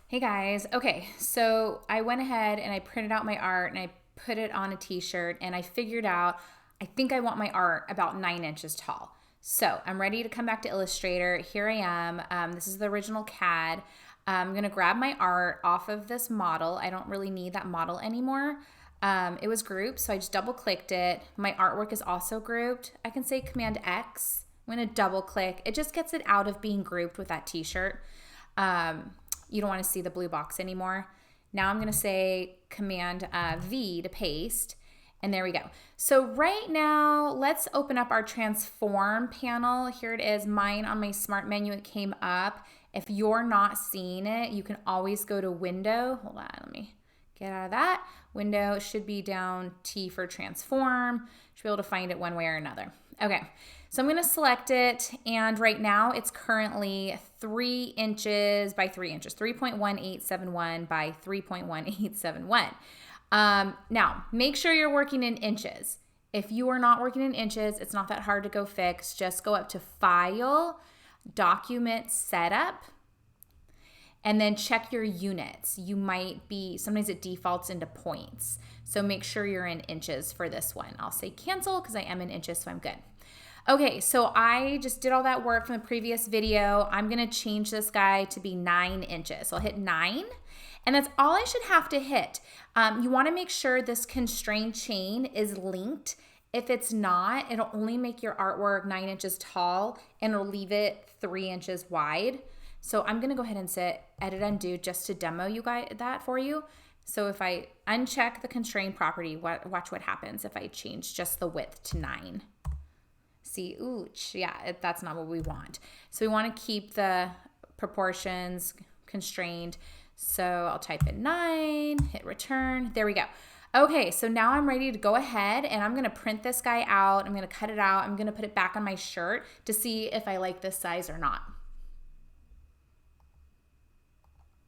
Hey guys. Okay, so I went ahead and I printed out my art and I put it on a t-shirt and I figured out I think I want my art about 9 inches tall. So I'm ready to come back to Illustrator. Here I am. This is the original CAD. I'm gonna grab my art off of this model. I don't really need that model anymore. It was grouped, so I just double clicked it. My artwork is also grouped. I can say Command X. I'm gonna double click. It just gets it out of being grouped with that t-shirt. You don't want to see the blue box anymore. Now I'm going to say Command V to paste. And there we go. So right now, let's open up our transform panel. Here it is. Mine on my smart menu, it came up. If you're not seeing it, you can always go to window. Hold on, let me get out of that. Window should be down T for transform. Should be able to find it one way or another. Okay, so I'm gonna select it, and right now it's currently 3 inches by 3 inches, 3.1871 by 3.1871. Now, make sure you're working in inches. If you are not working in inches, it's not that hard to go fix. Just go up to File, Document Setup, and then check your units. You might be, sometimes it defaults into points. So make sure you're in inches for this one. I'll say cancel because I am in inches, so I'm good. Okay, so I just did all that work from the previous video. I'm gonna change this guy to be 9 inches. So I'll hit 9, and that's all I should have to hit. You wanna make sure this constraint chain is linked. If it's not, it'll only make your artwork 9 inches tall and it'll leave it 3 inches wide. So I'm gonna go ahead and say edit undo just to demo you guys that for you. So if I uncheck the constraint property, watch what happens if I change just the width to 9. See, ooch, yeah, that's not what we want. So we want to keep the proportions constrained. So I'll type in 9, hit return. There we go. Okay, so now I'm ready to go ahead and I'm going to print this guy out. I'm going to cut it out. I'm going to put it back on my shirt to see if I like this size or not.